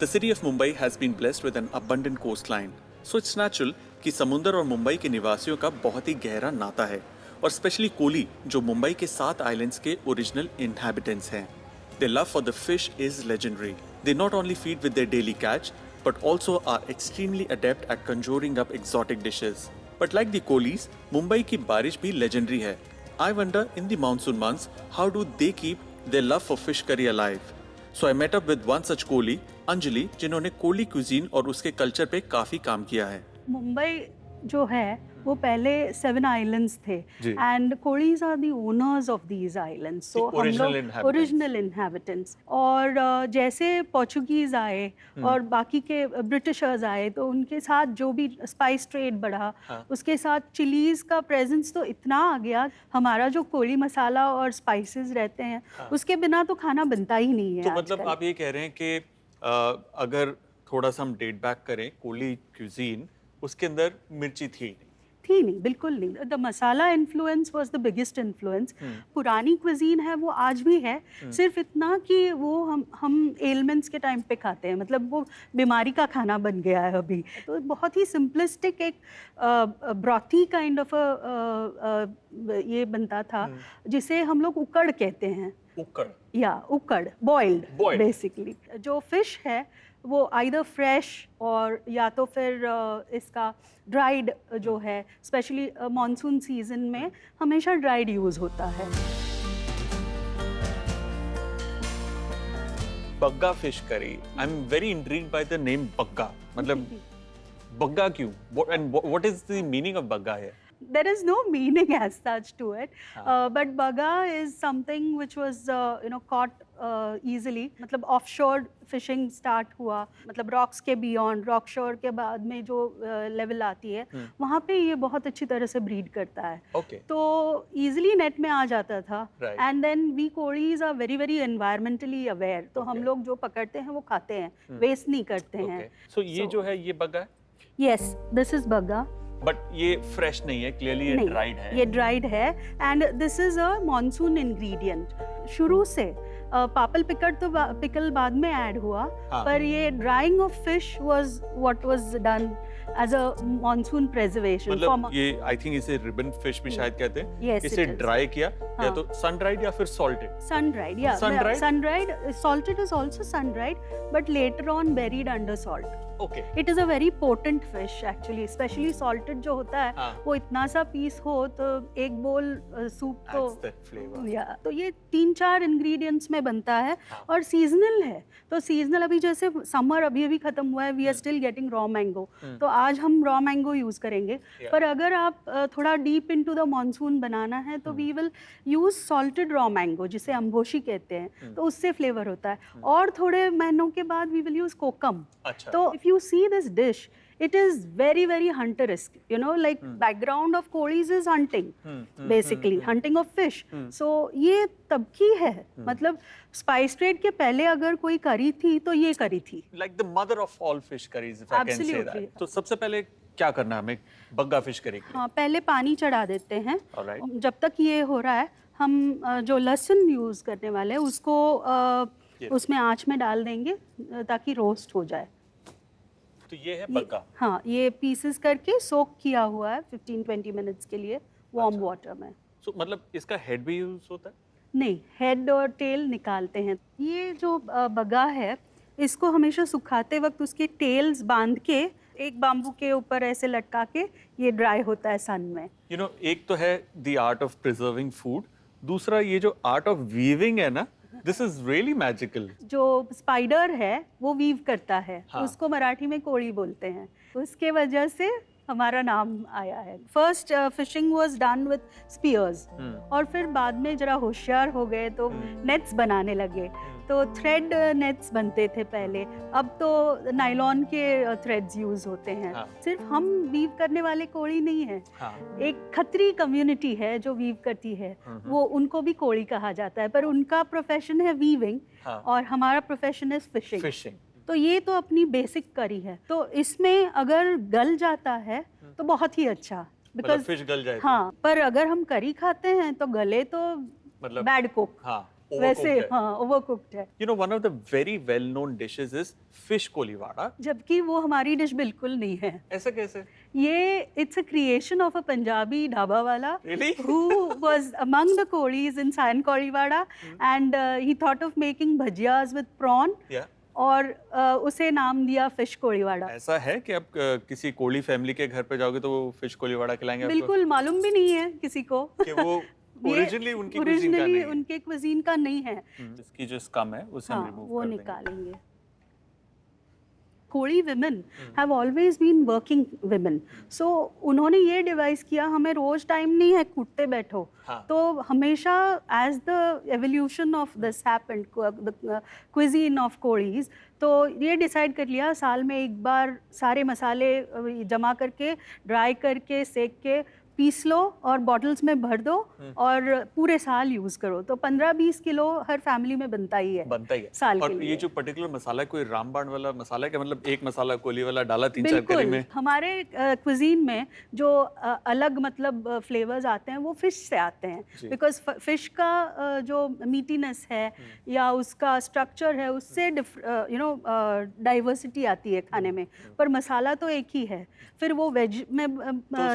The city of Mumbai has been blessed with an abundant coastline, so it's natural कि समुंदर और मुंबई के निवासियों का बहुत ही गहरा नाता है, और स्पेशली कोली जो मुंबई के 7 आइलैंड्स के ओरिजिनल inhabitants हैं. Their love for the fish is legendary. They not only feed with their daily catch, but also are extremely adept at conjuring up exotic dishes. But like the Kohlis, Mumbai की बारिश भी legendary है. I wonder in the monsoon months, how do they keep their love for fish curry alive? So I met up with one such Kohli, Anjali, जिन्होंने Koli cuisine और उसके culture पे काफी काम किया है. मुंबई जो है वो पहले 7 आइलैंड्स थे and Kolis are the owners of these islands. So हम लोग ओरिजिनल इनहैबिटेंट्स, और जैसे पोर्चुगीज आए और बाकी के ब्रिटिशर्स आए तो उनके साथ जो भी स्पाइस ट्रेड बढ़ा, उसके साथ चिलीज का प्रेजेंस तो इतना आ गया. हमारा जो कोली मसाला और स्पाइसेस रहते हैं उसके बिना तो खाना बनता ही नहीं है. तो मतलब आप ये कह रहे हैं कि अगर थोड़ा सा हम डेट बैक करें, कोली क्यूजीन उसके अंदर मिर्ची थी नहीं, बिल्कुल नहीं. The masala influence was the biggest influence. पुरानी क्विजीन है वो आज भी है, सिर्फ इतना कि वो हम एलिमेंट्स के टाइम पे खाते हैं, मतलब वो बीमारी का खाना बन गया है अभी. तो बहुत ही सिंपलिस्टिक एक ब्रॉथी काइंड ऑफ ये बनता था जिसे हम लोग उकड़ कहते हैं. उकड़ बॉइल्ड बेसिकली. जो फिश है वो आइदर फ्रेश और या तो फिर इसका ड्राइड जो है, स्पेशली मॉनसून सीजन में हमेशा ड्राइड यूज़ होता है. Bagga fish curry. I am very intrigued by the name Bagga. मतलब बग्गा क्यों? And what is the meaning of Bagga here? There is no meaning as such to it, but bagga is something which was caught easily. मतलब offshore fishing start हुआ, मतलब rocks के beyond, rock shore के बाद में जो level आती है वहाँ पे ये बहुत अच्छी तरह से breed करता है. तो easily net में आ जाता था. And then we Kohlis are very very environmentally aware. तो हम लोग जो पकड़ते हैं वो खाते हैं, waste नहीं करते हैं. So ये जो है ये बग्गा है? Yes, this is bagga. But ये फ्रेश नहीं है, क्लियरली ये ड्राइड है. ये ड्राइड है and this is a monsoon ingredient. शुरू से पापल पिकल बाद में ऐड हुआ, पर ये drawing of fish was what was done as a monsoon preservation. मतलब ये आई थिंक इसे रिबन फिश भी शायद कहते हैं. इसे ड्राई किया या तो सन ड्राइड या फिर सॉल्टेड. सन ड्राइड, या sun dried. Salted is also sun dried but later on buried under salt. It is a very potent fish actually. Specially salted जो होता है वो इतना सा पीस हो तो एक बोल सूप तो तो ये 3-4 इंग्रेडिएंट्स में बनता है. और सीजनल है, तो सीजनल अभी जैसे समर अभी खत्म हुआ है, we are still getting raw mango, तो आज हम रॉ मैंगो यूज करेंगे. पर अगर आप थोड़ा डीप इनटू द मॉनसून बनाना है तो we will use salted raw mango जिसे अम्बोशी कहते हैं, तो उससे फ्लेवर होता है. और थोड़े महीनों के बाद वी विल यूज कोकम. तो if you see this dish, it is very very hunterisk, like background of Kohlis is hunting, basically hunting of fish. So ये तब की है, मतलब spice trade के पहले अगर कोई करी थी तो ये करी थी. Like the mother of all fish curries, if I can say that. तो सबसे पहले क्या करना है हमें बग्गा फिश करी? हाँ, पहले पानी चढ़ा देते हैं. जब तक ये हो रहा है हम जो लहसुन यूज करने वाले हैं उसको उसमें आँच में डाल देंगे ताकि रोस्ट हो जाए. तो ये है बग्गा. हाँ, ये पीसेस करके सोक किया हुआ है 15-20 मिनट्स के लिए वार्म वाटर में. So, मतलब इसका हेड भी यूज होता है? नहीं, हेड और टेल निकालते हैं. ये जो बग्गा है इसको हमेशा सुखाते वक्त उसके टेल्स बांध के एक बाम्बू के ऊपर ऐसे लटका के ये ड्राई होता है सन में. एक तो है the art of preserving food, दूसरा ये जो आर्ट ऑफ वीविंग है ना, दिस इज रियली मैजिकल. जो स्पाइडर है वो वीव करता है, उसको मराठी में कोड़ी बोलते हैं, उसके वजह से हमारा नाम आया है. First fishing was done with spears, और फिर बाद में जरा होशियार हो गए तो नेट्स बनाने लगे. तो थ्रेड नेट्स बनते थे पहले, अब तो नायलॉन के थ्रेड्स यूज होते हैं. सिर्फ हम वीव करने वाले कोड़ी नहीं है, एक खत्री कम्युनिटी है जो वीव करती है, वो उनको भी कोड़ी कहा जाता है, पर उनका प्रोफेशन है वीविंग और हमारा प्रोफेशन है फिशिंग. तो ये तो अपनी बेसिक करी है. तो इसमें अगर गल जाता है तो बहुत ही अच्छा, बिकॉज़ फिश गल जाए. हाँ, पर अगर हम करी खाते हैं तो गले तो मतलब बैड कुक. वैसे हाँ ओवरकुक्ड है। You know, one of the very well-known dishes is fish Koliwada. जबकि वो हमारी डिश बिल्कुल नहीं है। ऐसा कैसे? ये it's a creation of a Punjabi dhaba वाला Really? who was among the Kodis in San Kolivada and he thought of making bhajiyas with prawn. Yeah. और उसे नाम दिया फिश कोलीवाड़ा। ऐसा है कि आप किसी कोली फैमिली के घर पे जाओगे तो वो फिश कोलीवाड़ा खिलाएंगे आपको? बिल्कुल मालूम भी नहीं है किसी को कि वो ओरिजिनली उनकी cuisine का नहीं है। उनके क्विजीन का नहीं है। इसकी जो स्कम है उसे हम रिमूव वो कर देंगे। निकालेंगे। Koli women have always been working women. So उन्होंने ये डिवाइस किया हमें रोज टाइम नहीं है कूटते बैठो। तो हमेशा as the evolution of this happened, the cuisine of Kodis, तो ये डिसाइड कर लिया साल में एक बार सारे मसाले जमा करके ड्राई करके सेक के पीस लो और बॉटल्स में भर दो और पूरे साल यूज करो। तो 15-20 किलो हर फैमिली में बनता ही है साल और के लिए। ये जो पर्टिकुलर मसाला है कोई रामबाण वाला मसाला है क्या? मतलब एक मसाला कोली वाला डाला 3-4 करी में? हमारे क्विजीन में जो अलग मतलब फ्लेवर्स आते हैं वो फिश से आते हैं बिकॉज फिश का जो मीटीनेस है या उसका स्ट्रक्चर है उससे यू नो डाइवर्सिटी आती है खाने में, पर मसाला तो एक ही है। फिर वो वेज में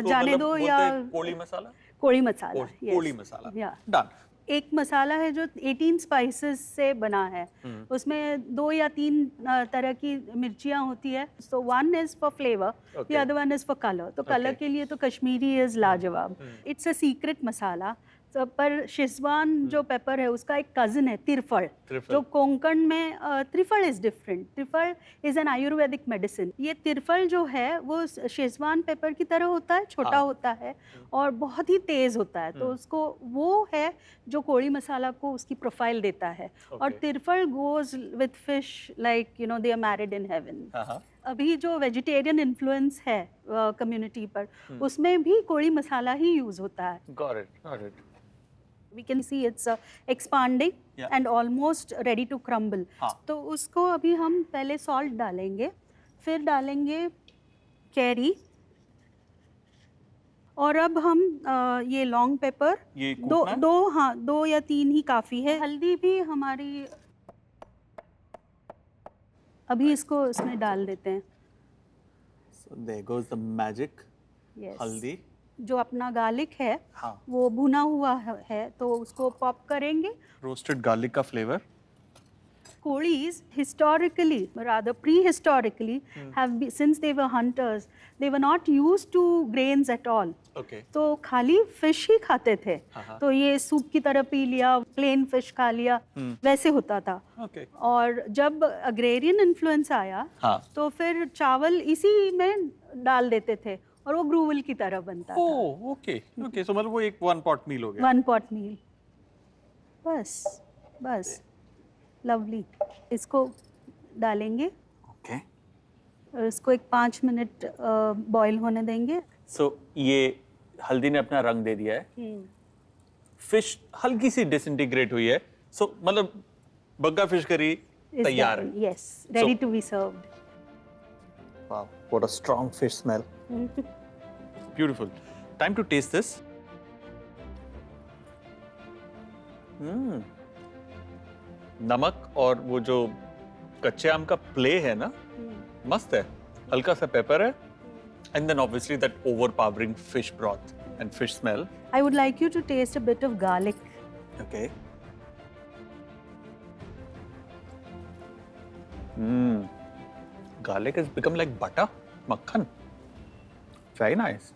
जाने दो या कोली मसाला, कोली मसाला, कोली मसाला, या डन। एक मसाला है जो 18 स्पाइसेस से बना है, उसमें 2 या 3 तरह की मिर्चियाँ होती है। So one is for flavour, the other one is for colour. तो कलर के लिए तो कश्मीरी इज लाजवाब। इट्स अ सीक्रेट मसाला। पर शेजवान जो पेपर है उसका एक कज़न है तिरफल, जो कोंकण में triphala is different. Triphala is an Ayurvedic medicine. ये तिरफल जो है वो शेजवान पेपर की तरह होता है, छोटा होता है और बहुत ही तेज होता है। तो उसको वो है जो कोली मसाला को उसकी प्रोफाइल देता है। और tirphal goes with fish like you know they are married in heaven. अभी जो वेजिटेरियन इन्फ्लुएंस है कम्युनिटी पर उसमें भी कोली मसाला ही यूज होता है। Got it, got it. We can see it's expanding and almost ready to crumble. तो उसको अभी हम पहले सॉल्ट डालेंगे, फिर डालेंगे कैरी और अब हम ये लॉन्ग पेपर दो या 3 ही काफ़ी है। हल्दी भी हमारी अभी इसको इसमें डाल देते हैं। So there goes the magic. Yes. हल्दी जो अपना गार्लिक है वो भुना हुआ है तो उसको पॉप करेंगे। रोस्टेड गार्लिक का flavour. Kodis historically, rather prehistorically, have been, since they were hunters, they were not used to grains at all. Okay. तो खाली फिश ही खाते थे। तो ये सूप की तरह पी लिया, प्लेन फिश खा लिया, वैसे होता था। Okay. और जब अग्रेरियन इन्फ्लुएंस आया तो फिर चावल इसी में डाल देते थे और वो ग्रूवल की तरह बनता था। ओके ओके, सो मतलब वो एक 1 पॉट मील हो गया। 1 पॉट मील, बस लवली। इसको डालेंगे ओके और इसको एक 5 मिनट बॉईल होने देंगे। सो ये हल्दी ने अपना रंग दे दिया है, फिश हल्की सी डिसइंटीग्रेट हुई है, सो मतलब बग्गा फिश करी तैयार है। Yes, ready to be served. Wow, what a strong fish smell. Beautiful. Time to taste this. नमक और वो जो कच्चे आम का प्ले है ना, मस्त है। हल्का सा पेपर है and then obviously that overpowering fish broth and fish smell. I would like you to taste a bit of garlic. Okay. Garlic has become like butter, makhan. Very nice.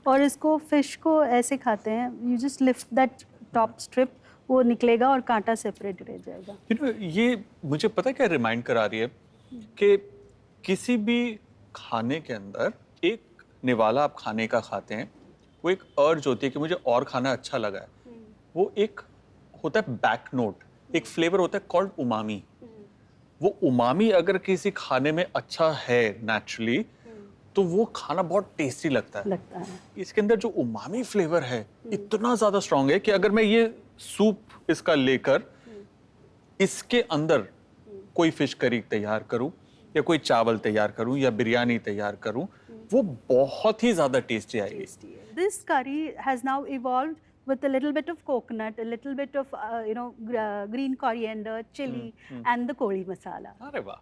और इसको fish को ऐसे खाते हैं, you just lift that top strip, वो निकलेगा और कांटा सेपरेट रह जाएगा। You know, ये मुझे पता क्या रिमाइंड करा रही है कि किसी भी खाने के अंदर एक निवाला आप खाने का खाते हैं, वो एक अर्ज होती है कि मुझे और खाना अच्छा लगा है। वो एक होता है बैक नोट, एक फ्लेवर होता है कॉल्ड उमामी। वो उमामी अगर किसी खाने में अच्छा है नेचुरली, तो वो खाना बहुत टेस्टी लगता है। इसके अंदर जो उमामी फ्लेवर है इतना ज्यादा स्ट्रांग है कि अगर मैं ये सूप इसका लेकर इसके अंदर कोई फिश करी तैयार करूं या कोई चावल तैयार करूं या बिरयानी तैयार करूं, वो बहुत ही ज्यादा टेस्टी आएगी। This curry has now evolved with a little bit of coconut, a little bit of green coriander, chili, and the koli masala. अरे वाह.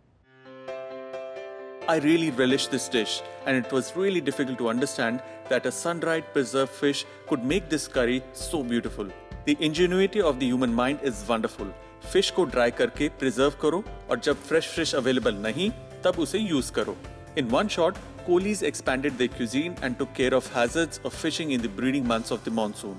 I really relished this dish, and it was really difficult to understand that a sun-dried preserved fish could make this curry so beautiful. The ingenuity of the human mind is wonderful. Fish को dry करके preserve करो, और जब fresh fish available नहीं, तब उसे use करो. In one shot, Kohli's expanded their cuisine and took care of hazards of fishing in the breeding months of the monsoon.